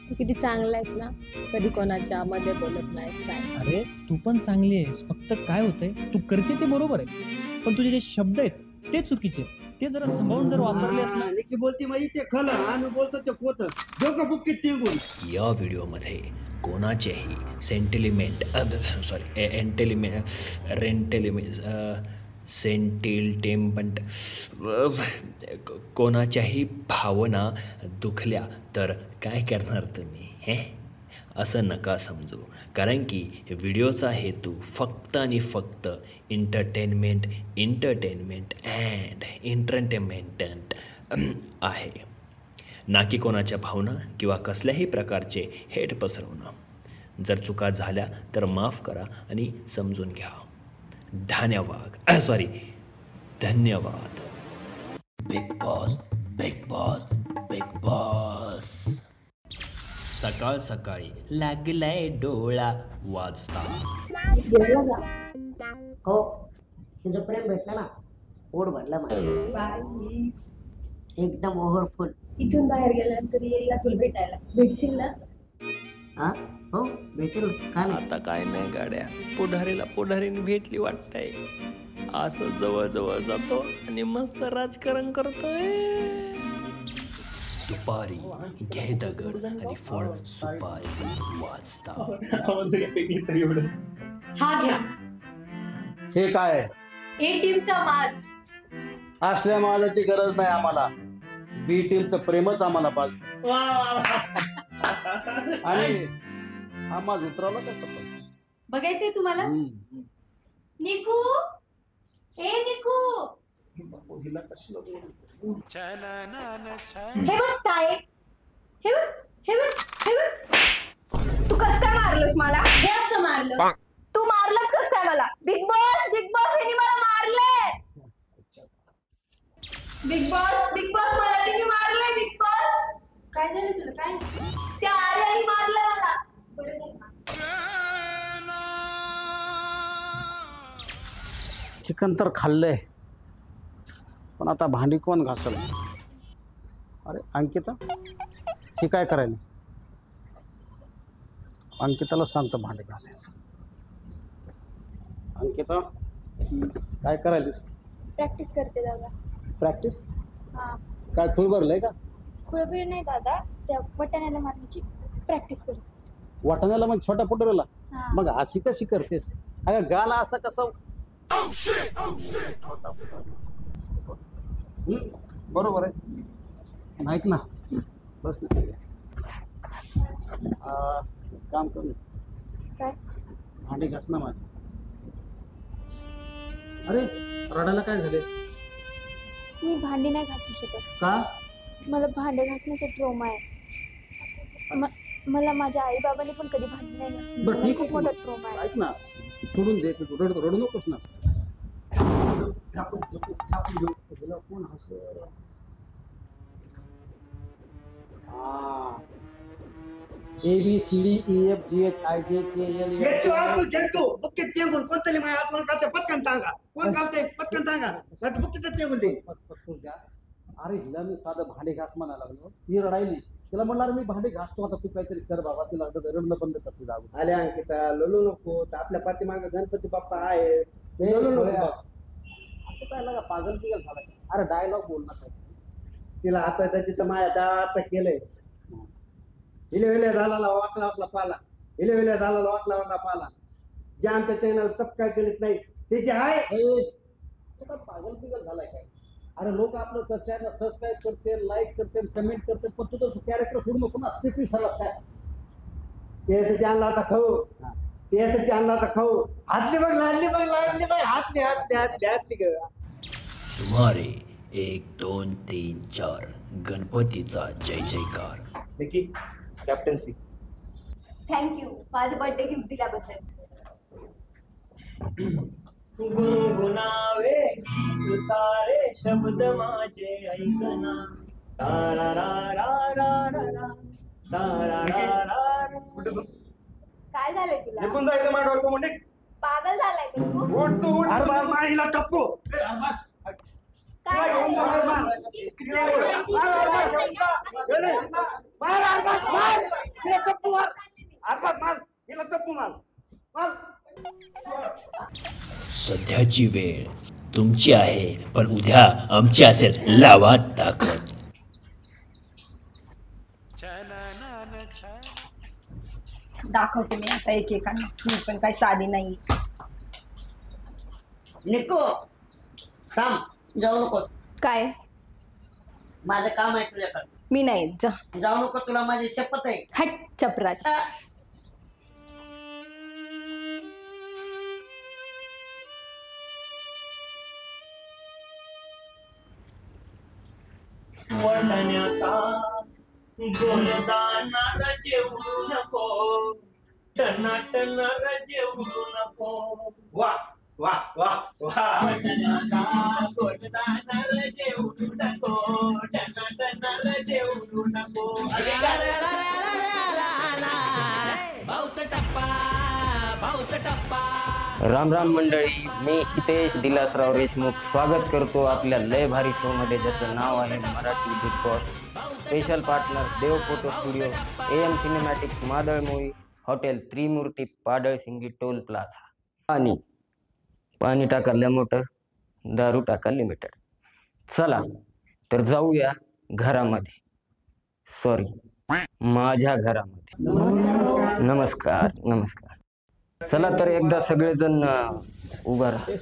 तू किती चांगला आहेस ना, कधी कोणाच्या मध्ये बोलत नाहीस काय. अरे तू पण चांगली आहेस, फक्त काय होतंय तू करते ते बरोबर आहे, पण तुझे जे शब्द आहेत ते चुकीचे आहेत. ते जरा सांभाळून जर वापरलेस ना. निकी बोलती म्हणजे ते खलं, आम्ही बोलतो ते कोत डोकं बुक्कीत तिळगुळ. या व्हिडिओमध्ये कोणाचेही सेंटिलटेमेंट कोणाच्याही भावना दुखल्या तर काय करणार तुम्ही हे असं नका समजू, कारण की व्हिडिओचा हेतू फक्त आणि फक्त एंटरटेनमेंट अँड एंटरटेनमेंट आहे, ना की कोणाच्या भावना किंवा कसल्याही प्रकारचे हेट पसरवणं. जर चुका झाल्या तर माफ करा आणि समजून घ्या. धन्यवाद. Big boss. सकाळ सकाळी लागलाय डोळा वाजता. हो तुझं प्रेम भेटलं ना, पोट भरलं माझं एकदम ओव्हरफुल. इथून बाहेर गेल्यानंतर येईल ना तुला भेटायला, भेटशील ना? हा हो भेटेल का नाही. आता काय नाही गाड्या, पुढारीने भेटली वाटतंय. असं जवळ जातो आणि मस्त राजकारण करतोय. दुपारी घे दगड आणि फळ सुपारी वाजता. हा घ्या हे काय ए टीमचा माज. असल्या मालाची गरज नाही आम्हाला, बी टीमचं प्रेमच आम्हाला पाहिजे. आणि हा माज उतरवला कसं पण. बघायचंय तुम्हाला? निकू ए निकू, हे बघ काय, हे बघ तू कस काय मारलंस मला? हे असं मारलं तू, मारलंस कस काय मला? बिग बॉस यांनी मला मारलंय. बिग बॉस मला तिने मारलंय. बिग बॉस काय झालं तुला? काय त्या आर्याने मारलंय मला. बरं झालं. चिकन तर खाल्लंय, पण आता भांडी कोण घासल? अरे अंकिता, ही काय करायला? अंकिताला सांगतो भांडी घासायचं. अंकिता काय करायलीस? प्रॅक्टिस करते दादा. प्रॅक्टिस? हा. काय खूळ भरलंय का? खुळबीळ नाही दादा, त्या वटाण्याला मारण्याची प्रॅक्टिस करते. वाटाण्याला मग छोटा पोटरला हा. मग अशी कशी करतेस? अगं गाला असा कसा? बरोबर आहे. ऐक ना, बस ना. काम कर, काय? भांडी घास ना माझी. अरे रडायला काय झाले? मी भांडी नाही घासू शकत. का? मला भांडे घासण्याचा ट्रोमा आहे. मला माझ्या आई बाबांनी पण कधी भांडी नाही घासली. बरं ठीक खूप आहे, मोठा ट्रोमा आहे. ऐक ना, सोडून दे, रडू नकोस ना. कोण हसलं? ABCDEFGHIJKL. अरे हिला मी साधं भांडे घास म्हणायला लागलो, ही रडायली. तिला म्हणणार मी भांडे घासतो, आता तू काहीतरी कर बाबा. तिला रडणं बंद करते जाऊ. आले अंकिता, लोलू नको. आपल्या पाठीमागे गणपती बाप्पा आहे. पागल पिगल झाला. अरे डायलॉग बोल ना काय. तिला आता तिथं माझ्या दात केलंय. इले झाला वाकला पाला. इले झाला वाकला पाला. जे आमच्या चॅनल तप काय करीत नाही त्याची आहे. पागल पिगल झालाय काय? अरे लोक आपलं चॅनल सबस्क्राईब करते, लाईक करते, कमेंट करते, पण तुझं कॅरेक्टर सोडून नको ना. स्क्रिप्ट विसरलास काय? त्यासाठी आणला आता खाऊ. त्यासाठी आणला आता खाऊ. हातली बघ, लाडली बघ, हातली ग. सुमारे 1 2 3 4 गणपतीचा जय जयकार. नक्की कॅप्टन्सी. थँक्यू माझं बर्थडे गिफ्ट दिल्याबद्दल. गुणगुणावे गीत सारे शब्द माझे ऐकना. काय झालंय तुला? निघून जायचं माझ्या डोक्यात म्हणजे. पागल झालाय का तू? उठ तू उठ. अरे माळीला टप्पू. काय झालंय? मार. हिला चप्पू मार. अरे मार हिला चप्पू मार. मार. सध्याची वेळ तुमची आहे, पण उद्या आमची असेल. लावा ताकद. दाखवते मी आता एकेकाने, मी पण काही साधी नाही. निको थांब, जाऊ नको. काय? माझं काम आहे तुझ्याकडे. मी नाही जा. जाऊ नको, तुला माझी शपथ आहे. हट चपराच. वळण्याचा गोलदानार जेवू नको, टनाटनार जेवू नको. वा वा वा वा. वळण्याचा गोलदानार जेवू नको, टनाटनार जेवू नको. भाऊचा टप्पा, भाऊचा टप्पा. राम राम मंडळी, मी हितेश दिलासराव देशमुख स्वागत करतो आपल्या लय भारी शो मध्ये, ज्याचं नाव आहे Marathi Bigg Boss. Special partners Dev photo studio, AM cinematics, Madal movie, hotel Trimurti, Padalsingi, toll plaza. आणि पाणी टाकायला मोठं, दारू टाका लिमिटेड. चला तर जाऊया घरामध्ये, सॉरी माझ्या घरामध्ये. नमस्कार नमस्कार. चला तर एकदा सगळेजण उभा राहा.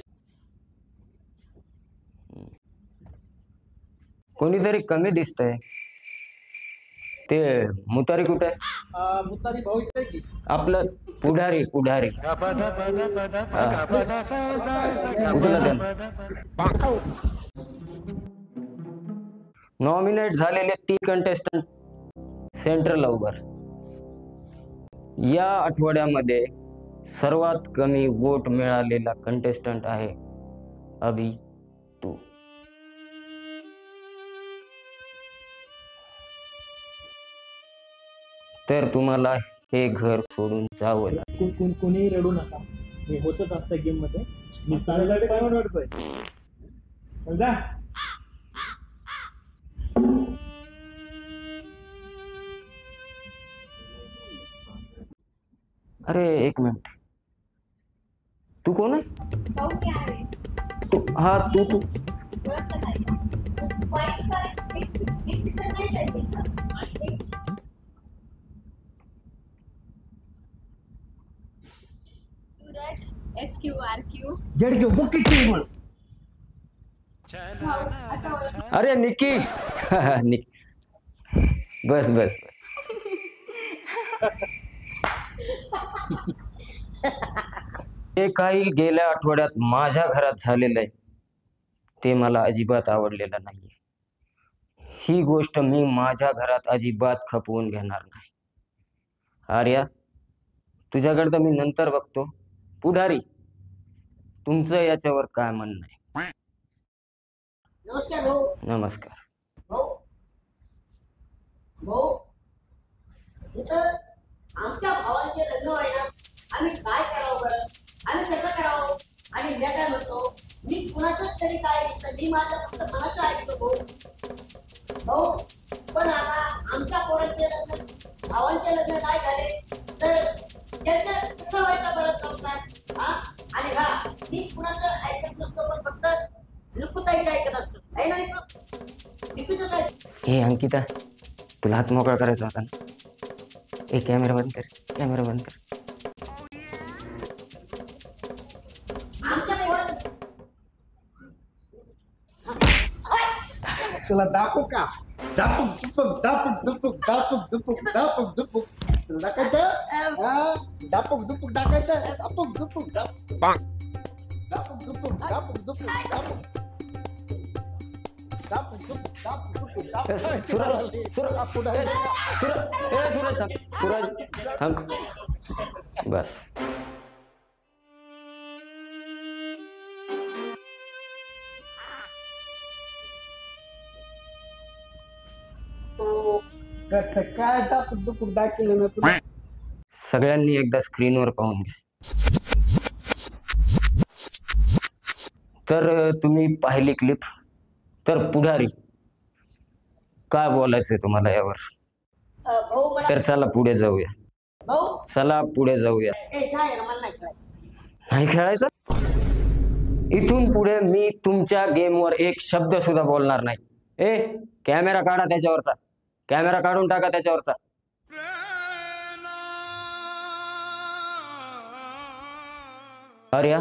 कोणीतरी कमी दिसतंय, ते मुतारी कुठे? मुतारी भाऊ इथे की? आपलं पुढारी पुढारी. उचला त्याला. नॉमिनेट झालेले 3 कंटेस्टंट सेंटरला उभा राहा. या आठवड्यामध्ये सर्वात कमी वोट मिळालेला कंटेस्टंट आहे अभि तू. तर तुम्हाला हे घर सोडून जावं लागेल. कोणीही रडू नका, हे होतच असतं गेम मध्ये. मी चांगल्याकडे कोण ओढतोय? समजा? अरे एक मिनिट, तू कोण आहे? भाऊ क्या रे? तू हा तू तू ओळखलं नाही. पॉइंट कर. एक दिवस नाही चालली. सूरज SQRQ. जड घेऊ बुक किती म्हण. भाऊ आता ओळख. अरे निकी. निकी बस बस. ते काही गेल्या आठवड्यात माझ्या घरात झालेलं आहे ते मला अजिबात आवडलेलं नाहीये. ही गोष्ट मी माझ्या घरात अजिबात खपवून घेणार नाही. आर्या, तुझ्याकडे तर मी नंतर बघतो. पुढारी, तुमचं याच्यावर काय म्हणणं आहे? नमस्कार भाऊ. नमस्कार. भाऊ भाऊ, इथं आमच्या भावांचे लग्न व्हायला आम्ही काय करावं बरं? आम्ही कसं करावं? आणि मी काय म्हणतो, मी कुणाचंच तरी काय ऐकतं, मी माझं फक्त मनाचं ऐकतो भाऊ. भाऊ पण आता आमच्या पोरांचे लग्न, भावांचे लग्न नाही झाले तर त्यांचं कसं व्हायचं बरं संसार? हा, आणि हा मी कुणाचं ऐकत नसतो, पण फक्त निकुताईचं ऐकत असतो. आहे ना निकुचं काय? हे अंकिता, तुला हात मोकळा करायचा होता ना? ए कॅमेरा बंद कर, कॅमेरा बंद कर. तुला दापू का? दापूक दुपूक दापूक दुपूक दापूक दुपूक दापूक दुपूक. तुला दाखायचं? हा, दापूक दुपूक दाखायचं. दापूक दुपूक दापूक दापूक दुपूक दापूक दुपूक दापूक दापूक दुपूक दापूक दुपूक दापूक. सूरज सूरज सूरज थांब. बस. काय दापूक दुपूक दाखवलं ना तुला? सगळ्यांनी एकदा स्क्रीनवर पाहून घ्या. तर तुम्ही पाहिली क्लिप. तर पुढारी, काय बोलायचंय तुम्हाला यावर? भाऊ भाऊ मला तर चला पुढे जाऊया. भाऊ चला पुढे जाऊया. ए काय यार, मला नाही कळत. नाही खेळायचं. इथून पुढे मी तुमच्या गेमवर एक शब्द सुद्धा बोलणार नाही. कॅमेरा काढा त्याच्यावरचा. कॅमेरा काढून टाका त्याच्यावरचा. आर्या,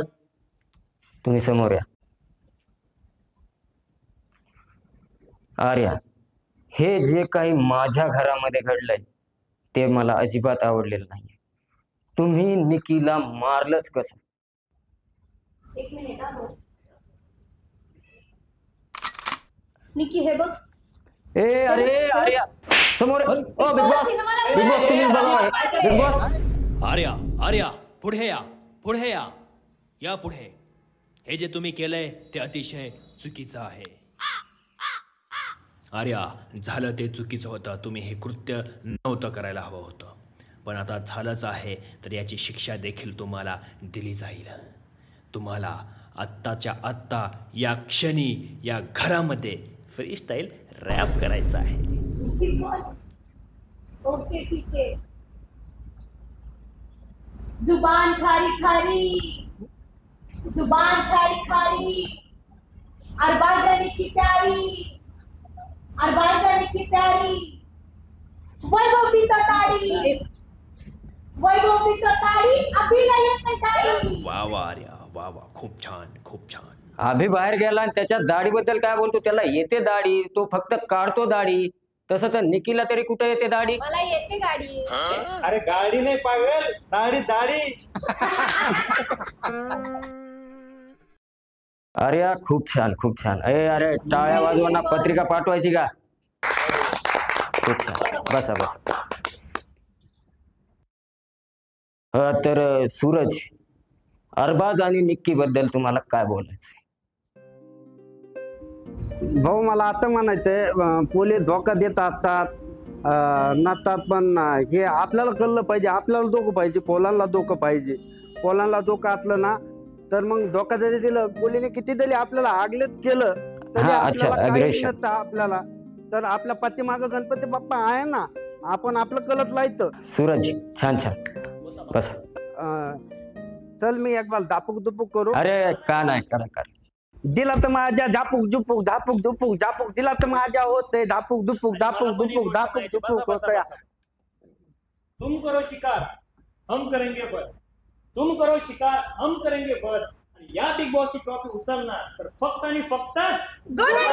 तुम्ही समोर या. आर्या, हे जे काही माझ्या घरामध्ये घडलंय ते मला अजिबात आवडलेलं नाही. तुम्ही निकीला मारलंच कसं? एक मिनिट हा भाऊ. निकी हे बघ. अरे आर्या समोर. ओ बिग बॉस, बिग बॉस तुम्ही बघा. Big boss. आर्या, आर्या, पुढे या, पुढे या, या पुढे. हे जे तुम्ही केलंय ते अतिशय चुकीचं आहे. आर्या, झालं ते चुकीचं होतं. तुम्ही हे कृत्य नव्हतं करायला हवं होतं. पण आता झालंच आहे तर याची शिक्षा देखील तुम्हाला दिली जाईल. तुम्हाला आत्ताच्या आत्ता या क्षणी या घरामध्ये फ्री स्टाईल रॅप करायचा आहे. ओके ठीक आहे. जुबान खारी खारी, जुबान खारी खारी, अरबाज जाने की प्यारी, अरबाज जाने की प्यारी, वैभव भी तो तारी, वैभव भी तो तारी, अभी नाही येत नाही तारी. वा वा आर्या, वा वा, खूप छान, खूप छान. अभि बाहेर गेला आणि त्याच्या दाढीबद्दल काय बोलतो? त्याला येते दाढी, तो फक्त काढतो दाढी. तसं तर निकीला तरी कुठे येते दाढी? मला येते गाडी. अरे गाडी नाही पागल, दाढी दाढी. अरे खूप छान, खूप छान. अरे टाळ्या वाजवांना पत्रिका पाठवायची का? खूप छान. बसा बसा. तर सूरज, अरबाज आणि निक्की बद्दल तुम्हाला काय बोलायचंय? भाऊ मला आता म्हणायचंय, पोलीस धोका देत असतात नसतात, पण हे आपल्याला कळलं पाहिजे. आपल्याला धोका पाहिजे, पोलांना धोका पाहिजे. पोलांना धोका असलं ना तर मग धोका जरी दिलं, पोलीने किती तरी आपल्याला आगलेत केलं तरी आपल्याला काही नसतं. आपल्याला तर आपल्या पाठीमागं गणपती बाप्पा आहे ना, आपण आपलं कलत लायचं. सूरज छान छान. बस. चल मी एक बार झापूक दुपूक करू. अरे का नाही, करा करा. दिला तर माझ्या झापूक झुपूक झापूक दुपूक झापूक, दिला तर माझ्या होतंय झापूक दुपूक झापूक दुपूक झापूक झुपूक होतंय. तुम करो शिकार हम करेंगे बंद, तुम करो शिकार हम करेंगे बंद. या बिग बॉसची ट्रॉफी उचलणार तर फक्त आणि फक्त गोले.